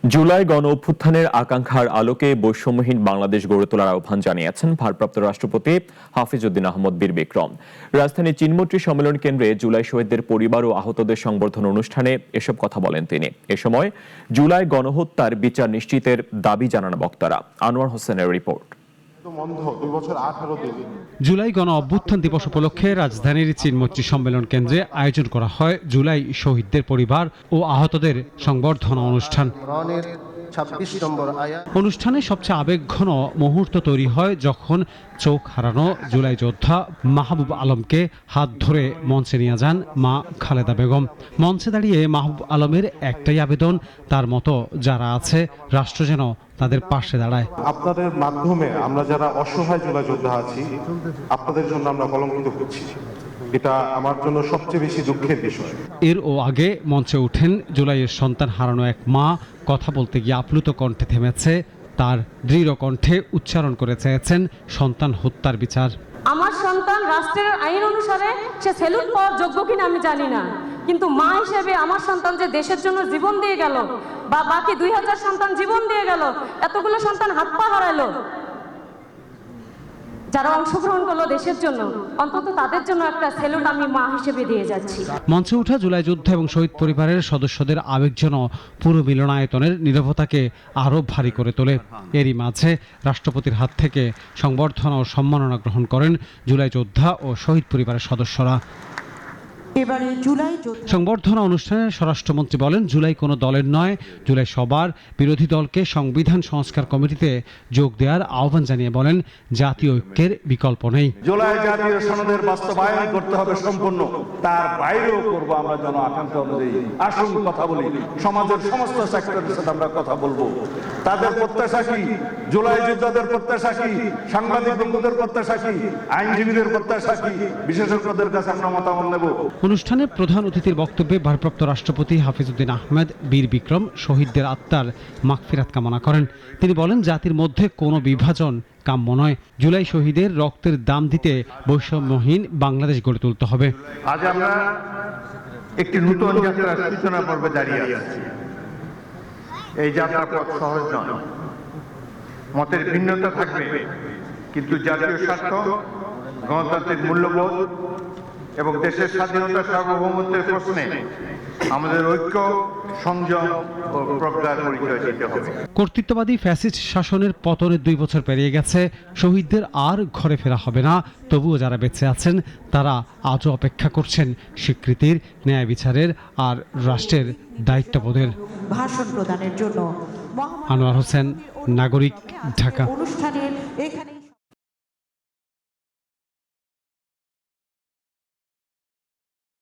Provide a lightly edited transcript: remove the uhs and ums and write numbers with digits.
জুলাই গণ অভ্যুত্থানের আকাঙ্ক্ষার আলোকে বৈষম্যহীন বাংলাদেশ গড়ে তোলার আহ্বান জানিয়েছেন ভারপ্রাপ্ত রাষ্ট্রপতি হাফিজ উদ্দিন আহমদ বীর বিক্রম। রাজধানীর চিনমৈত্রী সম্মেলন কেন্দ্রে জুলাই শহীদদের পরিবার ও আহতদের সংবর্ধনা অনুষ্ঠানে এসব কথা বলেন তিনি। এ সময় জুলাই গণহত্যার বিচার নিশ্চিতের দাবি জানান বক্তারা। আনোয়ার হোসেনের রিপোর্ট। জুলাই গণ অভ্যুত্থান দিবস উপলক্ষে রাজধানীর চিনমৈত্রী সম্মেলন কেন্দ্রে আয়োজন করা হয় জুলাই শহীদদের পরিবার ও আহতদের সংবর্ধনা অনুষ্ঠান। অনুষ্ঠানে সবচেয়ে আবেগঘন মুহূর্ত তৈরি হয় যখন চোখ হারানো জুলাই যোদ্ধা মাহবুব আলমকে হাত ধরে মঞ্চে নিয়ে যান মা খালেদা বেগম। মঞ্চে দাঁড়িয়ে মাহবুব আলমের একটাই আবেদন, তার মতো যারা আছে রাষ্ট্র যেন তাদের পাশে দাঁড়ায়। আপনাদের মাধ্যমে আমরা যারা অসহায় জুলাই যোদ্ধা আছি, আপনাদের জন্য আমরা কলঙ্কিত হচ্ছি। এটা আমার জন্য সবচেয়ে বেশি দুঃখের বিষয়। এরও আগে মঞ্চে ওঠেন জুলাইয়ের সন্তান হারানো এক মা। কথা বলতে গিয়ে আপ্লুত কণ্ঠে থেমেছে তার, দৃঢ় কণ্ঠে উচ্চারণ করে চেয়েছেন সন্তান হত্যার বিচার। আমার সন্তান রাষ্ট্রের আইন অনুসারে সে সেলুট পাওয়ার যোগ্য কিনা আমি জানি না, কিন্তু মা হিসেবে আমার সন্তান যে দেশের জন্য জীবন দিয়ে গেল, বা বাকি 2000 সন্তান জীবন দিয়ে গেল, এতগুলো সন্তান হাত পা হারালো, যারা অংশগ্রহণ করলো দেশের জন্য, অন্তত তাদের জন্য একটা সেলুট আমি মা হিসেবে দিয়ে যাচ্ছি। মঞ্চে ওঠা জুলাই যোদ্ধা এবং শহীদ পরিবারের সদস্যদের আবেগ যেন পুরো মিলনায়তনের নীরবতাকে আরও ভারী করে তোলে। এরই মাঝে রাষ্ট্রপতির হাত থেকে সংবর্ধনা ও সম্মাননা গ্রহণ করেন জুলাই যোদ্ধা ও শহীদ পরিবারের সদস্যরা। সংবর্ধনা অনুষ্ঠানে স্বরাষ্ট্রমন্ত্রী বলেন, জুলাই কোনো দলের নয়, জুলাই সবার। বিরোধী দলকে সংবিধান সংস্কার কমিটিতে যোগ দেওয়ার আহ্বান জানিয়ে বলেন, জাতীয় ঐক্যের বিকল্প নেই। জুলাই জাতীয় সনদের বাস্তবায়ন করতে হবে সম্পূর্ণ, তার বাইরেও করবো আমরা জন আকাঙ্ক্ষা অনুযায়ী। আসুন কথা বলি, সমাজের সমস্ত সেক্টরের সাথে আমরা কথা বলবো। তাদের প্রত্যাশা কি, জুলাই যোদ্ধাদের প্রত্যাশা কি, সাংবাদিক বন্ধুদের প্রত্যাশা কি, আইনজীবীদের প্রত্যাশা কি, বিশেষজ্ঞদের কাছে আমরা মতামত নেব। অনুষ্ঠানে প্রধান অতিথির বক্তব্যে ভারপ্রাপ্ত রাষ্ট্রপতি হাফিজ উদ্দিন আহমদ বীর বিক্রম শহীদদের আত্মার মাগফিরাত কামনা করেন। তিনি বলেন, জাতির মধ্যে কোনো বিভাজন কাম্য নয়। জুলাই শহীদের রক্তের দাম দিতে বৈষম্যহীন বাংলাদেশ গড়ে তুলতে হবে। আজ আমরা একটি নতুন যাত্রার সূচনা পর্বে দাঁড়িয়ে আছি। এই যাত্রা পথ সহজ নয়, মতের ভিন্নতা থাকবে, কিন্তু জাতীয় স্বার্থ, গণতান্ত্রিক মূল্যবোধ এবং দেশের স্বাধীনতা সার্বভৌমত্বের প্রশ্নে আমাদের ঐক্য, সংযম ও প্রজ্ঞার পরিচয় দিতে হবে। কর্তৃত্ববাদী ফ্যাসিস্ট শাসনের পতনের 2 বছর পেরিয়ে গেছে। শহীদদের আর ঘরে ফেরা হবে না। তবুও যারা বেঁচে আছেন তারা আজও অপেক্ষা করছেন স্বীকৃতির, ন্যায় বিচারের আর রাষ্ট্রের দায়িত্ববোধের। ভাষণ প্রদানের জন্য আনোয়ার হোসেন, নাগরিক, ঢাকা। অনুষ্ঠানের এখানে